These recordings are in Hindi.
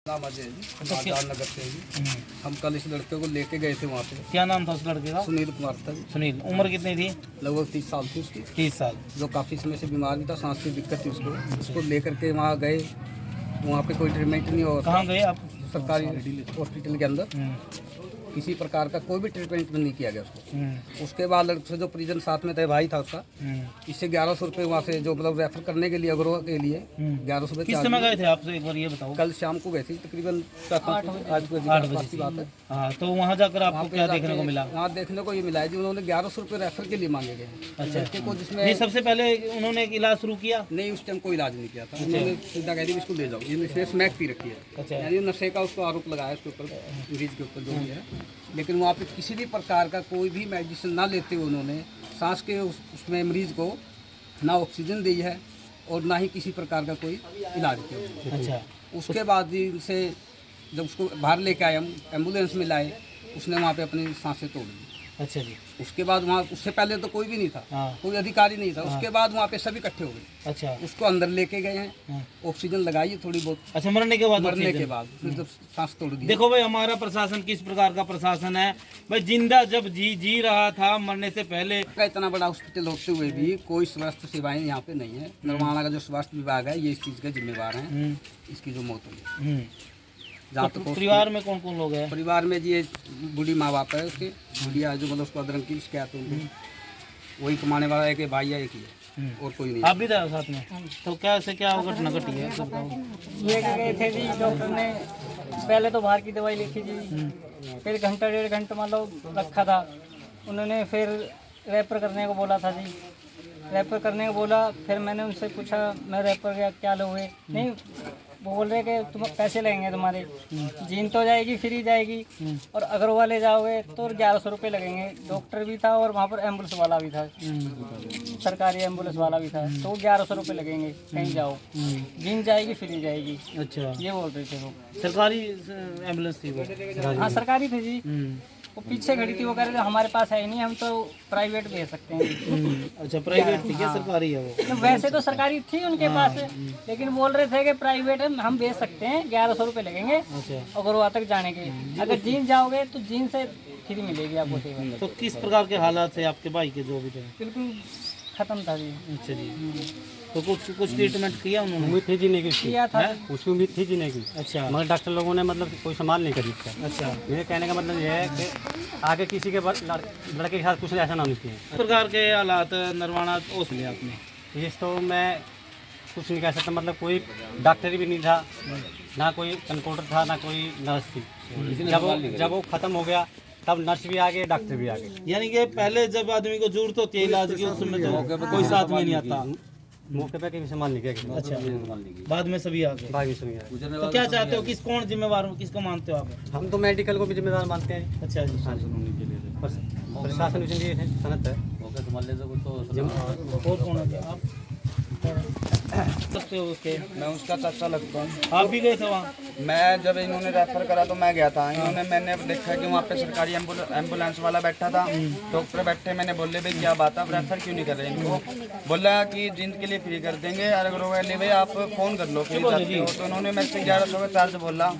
नाम अजय जी, आजाद नगर से जी। हम कल इस लड़के को लेके गए थे वहाँ पे। क्या नाम था उस लड़के का? सुनील कुमार था जी। सुनील। उम्र कितनी थी? लगभग 30 साल थी उसकी। 30 साल। जो काफ़ी समय से बीमार भी था, सांस की दिक्कत थी उसको। उसको लेकर के वहाँ गए, वहाँ पे कोई ट्रीटमेंट नहीं हुआ। कहाँ गए आप? सरकारी हॉस्पिटल के अंदर किसी प्रकार का कोई भी ट्रीटमेंट नहीं किया गया उसको। उसके बाद लड़के से जो परिजन साथ में थे, भाई था उसका, इससे 1100 रुपये वहाँ से जो मतलब रेफर करने के लिए अग्रवा के लिए 1100 रुपये। किस समय गए थे आप? तो एक बार ये बताओ। कल शाम को गए थे तकरीबन 8 बजे की बात है। हाँ, तो वहाँ जाकर आपको क्या देखने को मिला? वहाँ देखने को ये मिला है जी, उन्होंने 1100 रुपये रेफर के लिए मांगे गए हैं। अच्छा। लड़के को जिसमें नहीं, सबसे पहले उन्होंने एक इलाज शुरू किया? नहीं, उस टाइम कोई इलाज नहीं किया था। उन्होंने सीधा कह दिया इसको ले जाओ, इसने स्मैक पी रखी है। अच्छा। यानी नशे का उसको आरोप लगाया उसके ऊपर, मरीज के ऊपर जो भी है। लेकिन वहाँ पे किसी भी प्रकार का कोई भी मेडिसिन ना लेते हुए उन्होंने सांस के उसमें मरीज को ना ऑक्सीजन दी है और ना ही किसी प्रकार का कोई इलाज किया। अच्छा। उसके बाद जी से जब उसको बाहर लेके आए, हम एम्बुलेंस में लाए, उसने वहाँ पे अपनी सांसें तोड़ दी। अच्छा जी। उसके बाद वहाँ उससे पहले तो कोई भी नहीं था। हाँ। कोई अधिकारी नहीं था। उसके बाद वहाँ पे सभी इकट्ठे हो गए। अच्छा। उसको अंदर लेके गए हैं, हाँ। ऑक्सीजन लगाई थोड़ी बहुत। अच्छा, मरने के बाद? मरने के बाद फिर जब सांस तोड़ दी। देखो भाई, हमारा प्रशासन किस प्रकार का प्रशासन है भाई। जिंदा जब जी रहा था, मरने से पहले। इतना बड़ा हॉस्पिटल होते हुए भी कोई स्वास्थ्य सेवाएं यहाँ पे नहीं है। नरवाना का जो स्वास्थ्य विभाग है ये इस चीज़ के जिम्मेवार हैं, इसकी जो मौत हुई है। जहाँ तो तक परिवार में कौन कौन लोग हैं? परिवार में जी ये बूढ़ी माँ बाप है उसके, बुढ़िया जो मतलब उसको अदरक की शिकायत है, वही कमाने वाला है कि भाई है, एक ही है और कोई नहीं। आप भी था साथ में? तो क्या ऐसे क्या घटना घटी है? ये गए थे जी, डॉक्टर ने पहले तो बाहर की दवाई लिखी जी, फिर घंटा 1.5 घंटा मतलब रखा था। उन्होंने फिर रेफर करने को बोला था जी। रेफर करने को बोला, फिर मैंने उनसे पूछा मैं रेफर गया क्या लोगे? नहीं, वो बोल रहे कि तुम पैसे लगेंगे तुम्हारे, जीन तो जाएगी फ्री जाएगी, और अगर वो ले जाओगे तो 1100 रुपये लगेंगे। डॉक्टर भी था और वहाँ पर एम्बुलेंस वाला भी था, सरकारी एम्बुलेंस वाला भी था, तो 1100 रुपये लगेंगे कहीं जाओ, जीन जाएगी फ्री जाएगी। अच्छा, ये बोल रहे थे वो। सरकारी एम्बुलेंस थी वो? हाँ, सरकारी थी जी। वो पीछे खड़ी थी, वो कह रहे थे हमारे पास है ही नहीं, हम तो प्राइवेट भेज सकते हैं। अच्छा, प्राइवेट थी क्या? सरकारी है वो? वैसे तो सरकारी थी उनके पास, लेकिन बोल रहे थे कि प्राइवेट है, हम भेज सकते हैं, 1100 रुपये लगेंगे अगर वहाँ तक जाने के। अगर जीन जाओगे तो जीन से फ्री मिलेगी आपको सेवा। तो किस प्रकार के हालात थे आपके भाई के जो भी थे? बिल्कुल खत्म था जी। अच्छा जी। तो कुछ ट्रीटमेंट किया उन्होंने? उम्मीद थी जीने की, किया था। उसकी उम्मीद थी जीने की। अच्छा। मगर डॉक्टर लोगों ने मतलब कोई संभाल नहीं करी इसका। अच्छा। मेरे कहने का मतलब यह है कि आगे किसी के लड़के के साथ कुछ ऐसा ना होना चाहिए। किस प्रकार के हालात नरवाना हॉस्पिटल आपने? इस तो मैं कुछ नहीं कह सकता, मतलब कोई डॉक्टर भी नहीं था, ना कोई कंपाउंडर था, ना कोई नर्स थी। जब वो ख़त्म हो गया तब नर्स भी आ गए, डॉक्टर भी आ गए। यानी कि पहले जब आदमी को जरूरत होती है इलाज की, उस समय तो कोई साथ में नहीं आता, मौके पे कहीं संभाल नहीं किया। अच्छा, बाद में सभी आ गए। बाकी सुन गया। तो क्या चाहते हो, कौन जिम्मेवार हो, किसको मानते हो आप? हम तो मेडिकल को भी जिम्मेदार मानते हैं। अच्छा जी। हाँ जी, प्रशासन के लिए सनत है। और कौन है आप? सकते हो उसके? मैं उसका चाचा लगता हूँ। आप भी गए थे वहाँ? मैं जब इन्होंने रेफर करा तो मैं गया था। मैंने देखा कि वहाँ पे सरकारी एम्बुलेंस वाला बैठा था, डॉक्टर बैठे। मैंने बोले भाई क्या बात है, आप रेफर क्यों नहीं कर रहे? वो बोला कि जिंद के लिए फ्री कर देंगे, अगर वो ले भाई आप फ़ोन कर लो फ्री चाहते हो। तो उन्होंने मेरे से 1100 का चार्ज बोला।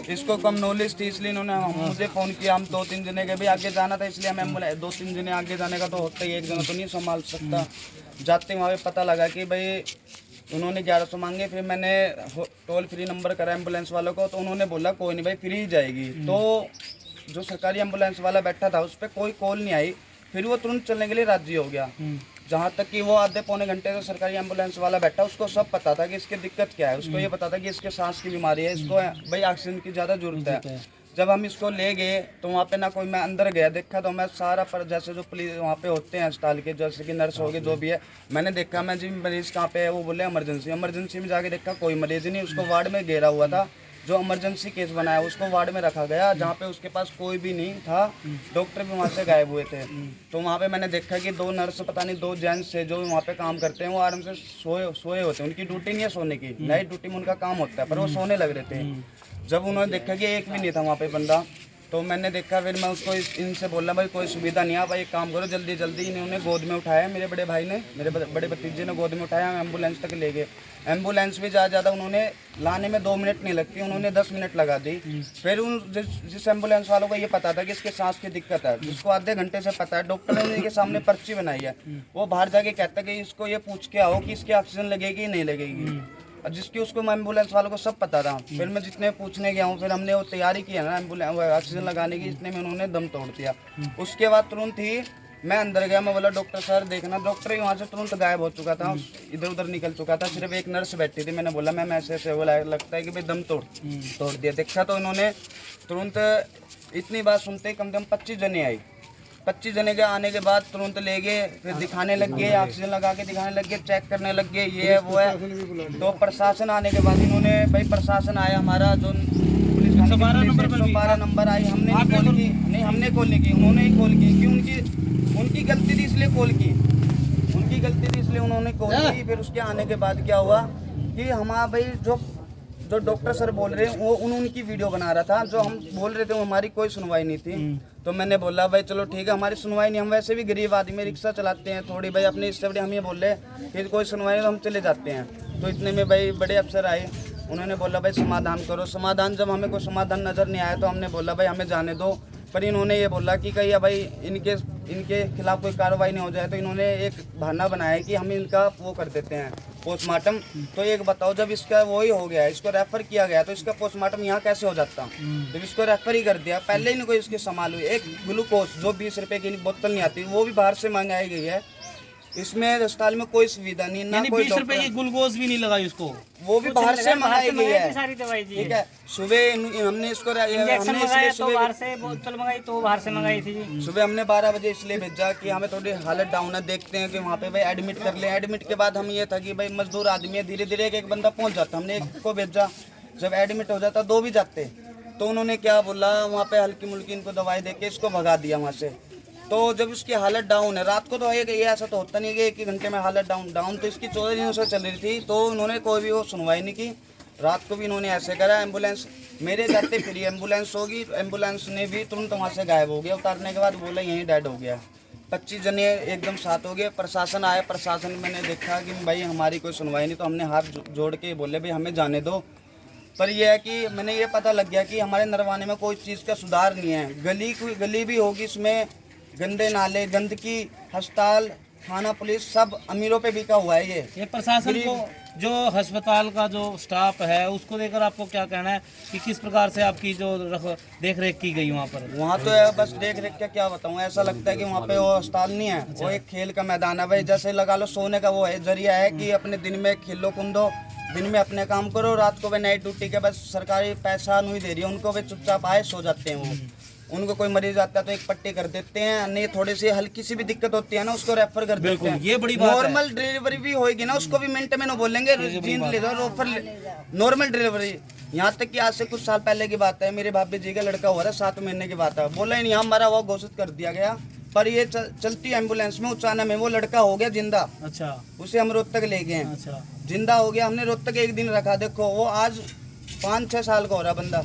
इसको कम नॉलेज थी इसलिए इन्होंने मुझे फ़ोन किया। हम 2-3 जने के भी आगे जाना था, इसलिए हम एम्बुलेंस 2-3 जने आगे जाने का तो होता ही, एक जना तो नहीं संभाल सकता। जाते वहाँ पे पता लगा कि भाई उन्होंने 1100 मांगे। फिर मैंने टोल फ्री नंबर करा एम्बुलेंस वालों को, तो उन्होंने बोला कोई नहीं भाई फ्री ही जाएगी। तो जो सरकारी एम्बुलेंस वाला बैठा था उस पर कोई कॉल नहीं आई, फिर वो तुरंत चलने के लिए राजी हो गया। जहाँ तक कि वो आधे पौने घंटे से सरकारी एम्बुलेंस वाला बैठा, उसको सब पता था कि इसकी दिक्कत क्या है। उसको ये पता था कि इसके सांस की बीमारी है, इसको भाई ऑक्सीजन की ज़्यादा जरूरत है। जब हम इसको ले गए तो वहाँ पे ना कोई, मैं अंदर गया देखा तो मैं सारा पर जैसे जो पुलिस वहाँ पे होते हैं अस्पताल के, जैसे कि नर्स हो गए जो भी है, मैंने देखा मैं जी मरीज़ कहाँ पे है, वो बोले इमरजेंसी में जाके देखा कोई मरीज़ नहीं। उसको वार्ड में घेरा हुआ था, जो इमरजेंसी केस बनाया उसको वार्ड में रखा गया, जहाँ पे उसके पास कोई भी नहीं था। डॉक्टर भी वहाँ से गायब हुए थे। तो वहाँ पे मैंने देखा कि 2 नर्स, पता नहीं 2 जेंट्स है जो वहाँ पे काम करते हैं, वो आराम से सोए होते हैं। उनकी ड्यूटी नहीं है सोने की, नाइट ड्यूटी में उनका काम होता है, पर वो सोने लग रहे थे। जब उन्होंने देखा कि एक भी नहीं था वहाँ पे बंदा, तो मैंने देखा, फिर मैं उसको इनसे बोला भाई कोई सुविधा नहीं है, भाई एक काम करो जल्दी जल्दी। इन्होंने गोद में उठाया, मेरे बड़े भाई ने, मेरे बड़े भतीजे ने गोद में उठाया, हम एम्बुलेंस तक ले गए। एम्बुलेंस भी ज़्यादा उन्होंने लाने में 2 मिनट नहीं लगती, उन्होंने 10 मिनट लगा दी। फिर उन जिस एम्बुलेंस वालों को ये पता था कि इसके सांस की दिक्कत है, जिसको आधे घंटे से पता है, डॉक्टर ने इनके सामने पर्ची बनाई है, वो बाहर जाके कहता है कि इसको ये पूछ के आओ कि इसकी ऑक्सीजन लगेगी नहीं लगेगी, और जिसकी उसको एम्बुलेंस वालों को सब पता था। फिर मैं जितने पूछने गया हूँ, फिर हमने वो तैयारी की है ना एम्बुलेंस ऑक्सीजन लगाने की, इतने में उन्होंने दम तोड़ दिया। उसके बाद तुरंत ही मैं अंदर गया, मैं बोला डॉक्टर सर देखना। डॉक्टर ही वहाँ से तुरंत गायब हो चुका था, इधर उधर निकल चुका था, सिर्फ एक नर्स बैठी थी। मैंने बोला मैम ऐसे ऐसे, बोला लगता है कि भाई दम तोड़ दिया। देखा तो इन्होंने तुरंत, इतनी बात सुनते ही कम से कम 25 जने आई। 25 जने के आने के बाद तुरंत ले गए, फिर दिखाने लग गए, ऑक्सीजन लगा के दिखाने लग गए, चेक करने लग गए, ये है वो है। तो प्रशासन आने के बाद इन्होंने, भाई प्रशासन आया हमारा, जो पुलिस 112 नंबर आई, हमने कॉल की नहीं, हमने कॉल नहीं की, उन्होंने ही कॉल की, कि उनकी गलती थी इसलिए कॉल की, उनकी गलती थी इसलिए उन्होंने कॉल की। फिर उसके आने के बाद क्या हुआ कि हमारा भाई जो डॉक्टर सर बोल रहे हैं वो उनकी वीडियो बना रहा था, जो हम बोल रहे थे वो हमारी कोई सुनवाई नहीं थी। तो मैंने बोला भाई चलो ठीक है, हमारी सुनवाई नहीं, हम वैसे भी गरीब आदमी रिक्शा चलाते हैं थोड़ी, भाई अपने इससे बड़े हम ये बोल रहे कि कोई सुनवाई नहीं तो हम चले जाते हैं। तो इतने में भाई बड़े अफसर आए, उन्होंने बोला भाई समाधान करो। समाधान जब हमें कोई समाधान नज़र नहीं आया तो हमने बोला भाई हमें जाने दो। पर इन्होंने ये बोला कि कहीं भाई इनके खिलाफ कोई कार्रवाई नहीं हो जाए, तो इन्होंने एक बहाना बनाया कि हम इनका वो कर देते हैं पोस्टमार्टम। तो एक बताओ, जब इसका वो ही हो गया, इसको रेफर किया गया, तो इसका पोस्टमार्टम यहाँ कैसे हो जाता? जब इसको रेफर ही कर दिया, पहले ही नहीं कोई इसकी संभाल हुई। एक ग्लूकोज जो 20 रुपए की बोतल नहीं आती, वो भी बाहर से मंगाई गई है। इसमें अस्पताल में कोई सुविधा नहीं, ना कोई 20 रुपए की ग्लूकोज भी नहीं लगाई उसको, वो भी बाहर से मंगाई गई है। सारी दवाई जी, ठीक है, सुबह हमने इसको इंजेक्शन मंगाया तो बाहर से, बोतल मंगाई तो बाहर से मंगाई थी जी। सुबह हमने 12 बजे इसलिए भेजा कि हमें थोड़ी हालत डाउन है, देखते हैं कि वहाँ पे भाई एडमिट कर ले। एडमिट के बाद हम ये था कि भाई मजदूर आदमी है, धीरे धीरे एक बंदा पहुँच जाता, हमने एक को भेजा। जब एडमिट हो जाता 2 भी जाते, तो उन्होंने क्या बोला, वहाँ पे हल्की मुल्की इनको दवाई दे के इसको भगा दिया वहाँ से। तो जब उसकी हालत डाउन है, रात को तो ये ऐसा तो होता नहीं कि 1 ही घंटे में हालत डाउन तो इसकी 14 दिनों से चल रही थी, तो उन्होंने कोई भी वो सुनवाई नहीं की। रात को भी इन्होंने ऐसे करा, एम्बुलेंस मेरे जाते फिर एम्बुलेंस होगी, एम्बुलेंस ने भी तुरंत वहाँ से गायब हो गया। उतारने के बाद बोला यहीं डेड हो गया। 25 जने एकदम साथ हो गए। प्रशासन आया, प्रशासन मैंने देखा कि भाई हमारी कोई सुनवाई नहीं, तो हमने हाथ जोड़ के बोले भाई हमें जाने दो। पर यह है कि मैंने ये पता लग गया कि हमारे नरवाने में कोई चीज़ का सुधार नहीं है। गली भी होगी, इसमें गंदे नाले, गंदगी, अस्पताल, थाना, पुलिस सब अमीरों पे बिका हुआ है। ये प्रशासन को, जो अस्पताल का जो स्टाफ है, उसको लेकर आपको क्या कहना है कि किस प्रकार से आपकी जो देख रेख की गई वहाँ पर? वहाँ तो है, बस देख रेख क्या बताऊँ, ऐसा लगता है कि वहाँ पे वो अस्पताल नहीं है। वो एक खेल का मैदान है भाई, जैसे लगा लो सोने का वो है जरिया है कि अपने दिन में खेलो कूदो, दिन में अपने काम करो, रात को वे नाइट ड्यूटी के बस सरकारी पैसा नहीं दे रही है उनको, वे चुपचाप आए सो जाते हैं। वो उनको कोई मरीज आता है तो एक पट्टी कर देते हैं, नहीं थोड़ी सी हल्की सी भी दिक्कत होती है ना उसको रेफर कर देते हैं। ये बड़ी बात है। नॉर्मल डिलीवरी भी होएगी ना, उसको भी मिनट में ना बोलेंगे जीन ले दो नॉर्मल डिलीवरी। यहाँ तक कि आज से कुछ साल पहले की बात है, मेरे भाभी जी का लड़का हुआ था, 7 महीने की बात है, बोला नहीं यहाँ मरा हुआ घोषित कर दिया गया, पर ये चलती एम्बुलेंस में उचाना में वो लड़का हो गया जिंदा। अच्छा, उसे हम रोहतक ले गए। अच्छा, जिंदा हो गया, हमने रोहतक 1 दिन रखा, देखो वो आज 5-6 साल का हो रहा बंदा,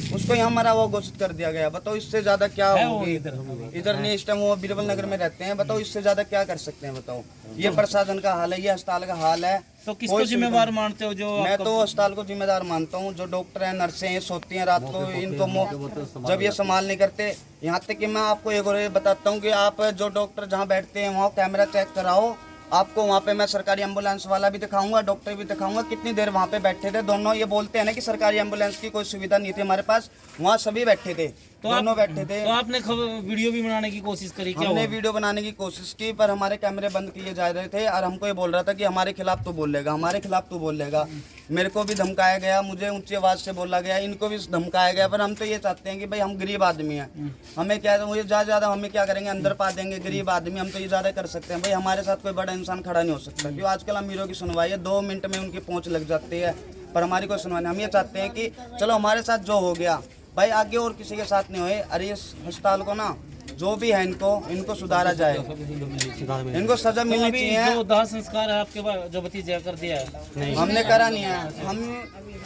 उसको यहाँ मरा हुआ घोषित कर दिया गया। बताओ इससे ज्यादा क्या होगी? इधर नहीं, इस टाइम वो बीरबल नगर में रहते हैं। बताओ इससे ज्यादा क्या कर सकते हैं? बताओ, ये प्रशासन का हाल है, ये अस्पताल का हाल है। तो किसको जिम्मेवार मानते हो? जो मैं तो अस्पताल को जिम्मेदार मानता हूँ। जो डॉक्टर हैं, नर्सें हैं, सोती हैं रात को, इनको जब ये संभाल नहीं करते। यहाँ तक कि मैं आपको एक और बताता हूँ कि आप जो डॉक्टर जहाँ बैठते हैं वहाँ कैमरा चेक कराओ, आपको वहाँ पे मैं सरकारी एम्बुलेंस वाला भी दिखाऊंगा, डॉक्टर भी दिखाऊंगा, कितनी देर वहाँ पे बैठे थे दोनों। ये बोलते हैं ना कि सरकारी एम्बुलेंस की कोई सुविधा नहीं थी हमारे पास, वहाँ सभी बैठे थे, दोनों बैठे थे। तो आपने वीडियो भी बनाने की कोशिश करी? क्या हमने वीडियो बनाने की कोशिश की, पर हमारे कैमरे बंद किए जा रहे थे और हमको ये बोल रहा था कि हमारे खिलाफ तू बोलेगा, हमारे खिलाफ तू बोलेगा। मेरे को भी धमकाया गया, मुझे ऊंची आवाज़ से बोला गया, इनको भी धमकाया गया। पर हम तो ये चाहते हैं कि भाई हम गरीब आदमी हैं, हमें क्या मुझे ज़्यादा हमें क्या करेंगे, अंदर पा देंगे। गरीब आदमी हम तो ये ज़्यादा कर सकते हैं भाई, हमारे साथ कोई बड़ा इंसान खड़ा नहीं हो सकता। क्योंकि आजकल अमीरों की सुनवाई है, 2 मिनट में उनकी पहुँच लग जाती है, पर हमारी कोई सुनवाई नहीं। हम ये चाहते हैं कि चलो हमारे साथ जो हो गया भाई आगे और किसी के साथ नहीं होए। अरे इस अस्पताल को ना जो भी है इनको सुधारा जाए, सुधार में इनको सजा तो मिलनी अभी चाहिए। जो दाह संस्कार है आपके जो भतीजे कर दिया है, नहीं हमने करा नहीं है, हम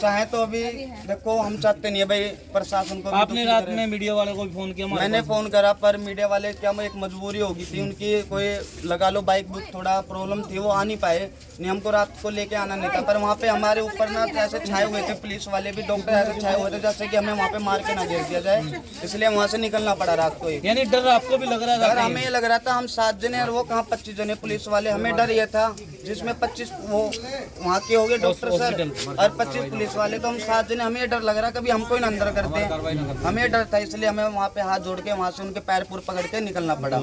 चाहे तो अभी देखो हम चाहते नहीं है भाई प्रशासन को भी आपने दुखी रात करे। में मीडिया वाले को भी फोन किया हमारे मैंने पास? फोन करा पर मीडिया वाले क्या एक मजबूरी होगी थी उनकी, कोई लगा लो बाइक बुक थोड़ा प्रॉब्लम थी, वो आ नहीं पाए, नहीं हमको रात को लेके आना नहीं था। पर वहाँ पे हमारे ऊपर ना ऐसे छाए हुए थे, पुलिस वाले भी, डॉक्टर ऐसे छाए हुए थे जैसे कि हमें वहाँ पे मार के ना घेर दिया जाए, इसलिए वहाँ से निकलना पड़ा रात को ही। यानी डर आपको भी लग रहा था अगर कहीं? हमें ये लग रहा था हम 7 जने और वो कहाँ 25 जने पुलिस वाले, हमें डर ये था जिसमें 25 वो वहाँ के हो गए डॉक्टर सर और 25 पुलिस वाले, तो हम 7 जने, हमें ये डर लग रहा कभी हमको ही ना अंदर करते हैं, हमें डर था, इसलिए हमें वहाँ पे हाथ जोड़ के वहाँ से उनके पैर पूर पकड़ के निकलना पड़ा।